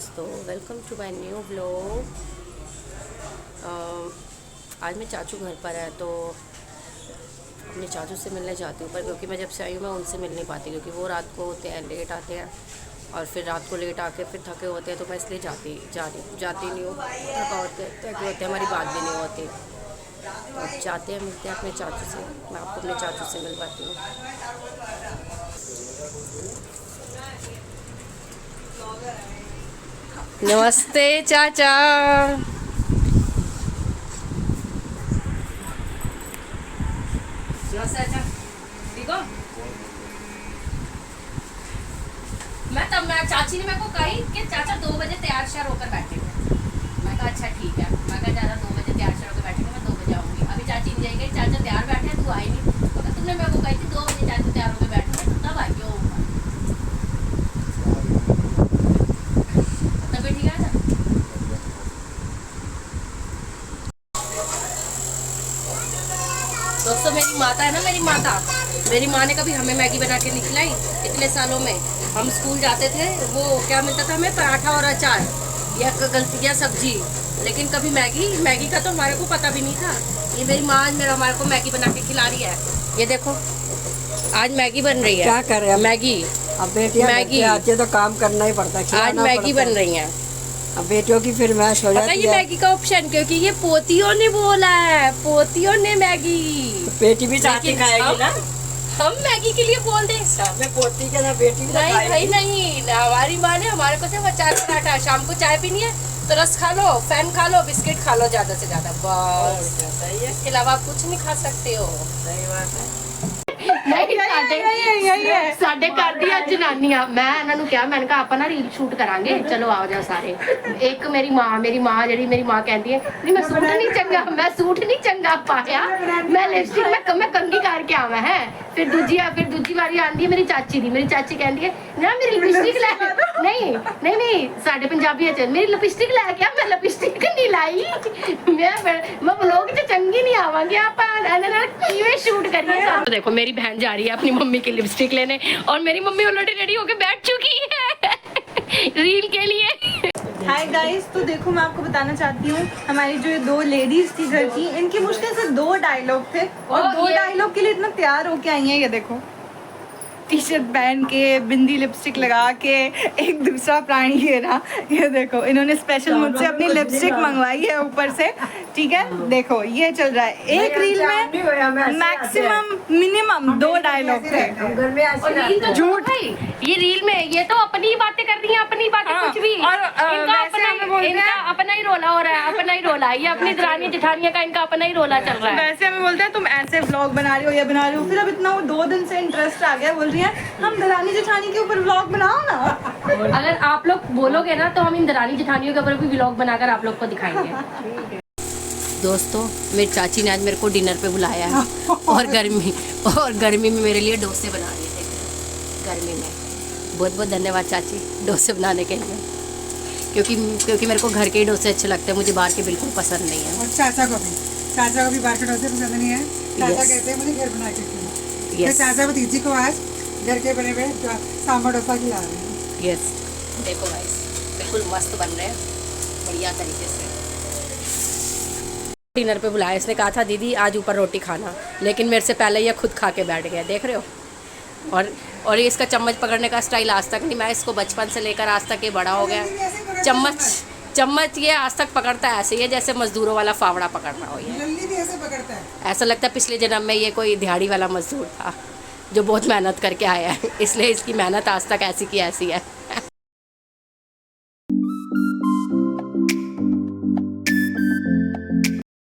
दोस्तों, welcome to my new vlog. आज मैं चाचू घर पर है तो अपने चाचू से मिलने जाती हूँ, पर क्योंकि मैं जब से आई हूँ मैं उनसे मिल नहीं पाती, क्योंकि वो रात को होते हैं, लेट आते हैं और फिर रात को लेट आके फिर थके होते हैं, तो मैं इसलिए जाती नहीं हूँ। थके होते हैं, हमारी बात भी नहीं होती। तो अब जाते हैं, मिलते हैं अपने चाचू से। मैं आपको अपने चाचू से मिल पाती हूँ। नमस्ते चाचा। ठीक हो? मैं चाची ने मेरे को कही कि चाचा 2 बजे तैयार श्यार होकर बैठेंगे। मैं कहा अच्छा ठीक है। मैं कहा चाचा 2 बजे तैयार श्यार होकर बैठेंगे, मैं 2 बजे आऊँगी। अभी चाची नहीं जाएगी, चाचा तैयार बैठे हैं, तू आई नहीं। तो तुमने मेरे को कही थी 2 बजे चाचा तैयार होकर बैठेंगे, तब आई क्यों? तभी ठीक है ना। दोस्तों मेरी माता है ना, मेरी माँ ने कभी हमें मैगी बना के नहीं खिलाई। इतने सालों में हम स्कूल जाते थे, वो क्या मिलता था हमें, पराठा और अचार या सब्जी, लेकिन कभी मैगी का तो हमारे को पता भी नहीं था। ये मेरी माँ आज हमारे को मैगी बना के खिला रही है। ये देखो आज मैगी बन रही है। क्या कर रहे हैं मैगी? अब बेटियां मैगी आती तो काम करना ही पड़ता है। आज मैगी बन रही है। अब बेटियों की फिर मैच हो जाती ये है। मैगी का ऑप्शन, क्योंकि ये पोतियों ने बोला है, पोतियों ने मैगी। बेटी भी चाहती खाएगी ना। हम मैगी के लिए बोल दें? मैं पोती के ना बेटी भी नहीं भाई नहीं, हमारी माँ ने हमारे को सिर्फ अचार पराठा, शाम को चाय पीनी है तो रस खा लो, फैन खा लो, बिस्किट खा लो ज्यादा से ज्यादा, बस। सही है, इसके अलावा आप कुछ नहीं खा सकते हो। सही बात है। नहीं साढ़े कर दिया जनानियां। मैं इन्होंने क्या, मैंने कहा आप ना रील शूट करांगे, चलो आओ जाओ सारे। एक मेरी माँ जी मेरी माँ कहती है नहीं मैं सूट नहीं चंगा पाया, मैं लिपस्टिक मैं कंगी करके आवा है। फिर दूजी बारी आंदी है मेरी चाची कहती है ना मेरी लिपस्टिक ले, नहीं साढ़े पंजाबी च मेरी लिपस्टिक लैके आ, मैं लिपस्टिक नहीं लाई। मैं व्लॉग च चंगी नहीं आवांगी, आप शूट करिए। तो देखो मेरी बहन जा रही है अपनी मम्मी की लिपस्टिक लेने, और मेरी मम्मी ऑलरेडी रेडी होके बैठ चुकी है रील के लिए। हाय गाइस, तो देखो मैं आपको बताना चाहती हूँ, हमारी जो 2 लेडीज थी घर की, इनकी मुश्किल से 2 डायलॉग थे और 2 डायलॉग के लिए इतना तैयार होके आई हैं। ये देखो टी शर्ट पहन के, बिंदी लिपस्टिक लगा के, एक दूसरा प्राणी ये रहा। ये देखो इन्होंने स्पेशल मुझसे अपनी लिपस्टिक मंगवाई है ऊपर से, ठीक है। देखो ये चल रहा है एक रील में मैक्सिमम मिनिमम 2 डायलॉग थे। झूठ ये रील में, ये तो अपनी बातें कर रही है, अपनी बातें कुछ भी। और इनका अपना ही रोला हो रहा है, अपना ही रोला, ये अपनी दरानी जेठानियां का इनका अपना ही रोला चल रहा है। वैसे हमें बोलते हैं तुम ऐसे व्लॉग बना रही हो या बना रही हो, फिर अब इतना 2 दिन से इंटरेस्ट आ गया, बोल रही है हम दरानी जेठानी के ऊपर व्लॉग बनाओ ना। अगर आप लोग बोलोगे ना तो हम इन दरानी जेठानियों के ऊपर भी व्लॉग बनाकर आप लोग को दिखाएंगे। दोस्तों मेरी चाची ने आज मेरे को डिनर पे बुलाया है और गर्मी में मेरे लिए डोसे बना रही थे। गर्मी में बहुत बहुत धन्यवाद चाची डोसे बनाने के लिए, क्योंकि मेरे को घर के ही डोसे अच्छे लगते हैं, मुझे बाहर के बिल्कुल पसंद नहीं है। और चाचा को भी बाहर के डोसे पसंद नहीं है। चाचा कहते हैं मुझे घर बना के खिलाओ। तो चाचा भतीजी को आज घर के बने हुए सांभर डोसा खिला रहे हैं। यस देखो गाइस बिल्कुल मस्त बन रहे हैं, बढ़िया तरीके से। डिनर पे बुलाया, इसने कहा था दीदी आज ऊपर रोटी खाना, लेकिन मेरे से पहले ये खुद खा के बैठ गया, देख रहे हो। और ये इसका चम्मच पकड़ने का स्टाइल आज तक नहीं, मैं इसको बचपन से लेकर आज तक ये बड़ा हो गया। चम्मच ये आज तक पकड़ता है ऐसे ही, जैसे मजदूरों वाला फावड़ा पकड़ना हो। ये लल्ली भी ऐसे पकड़ता है, ऐसा लगता है पिछले जन्म में ये कोई दिहाड़ी वाला मजदूर था जो बहुत मेहनत करके आया है, इसलिए इसकी मेहनत आज तक ऐसी की ऐसी है।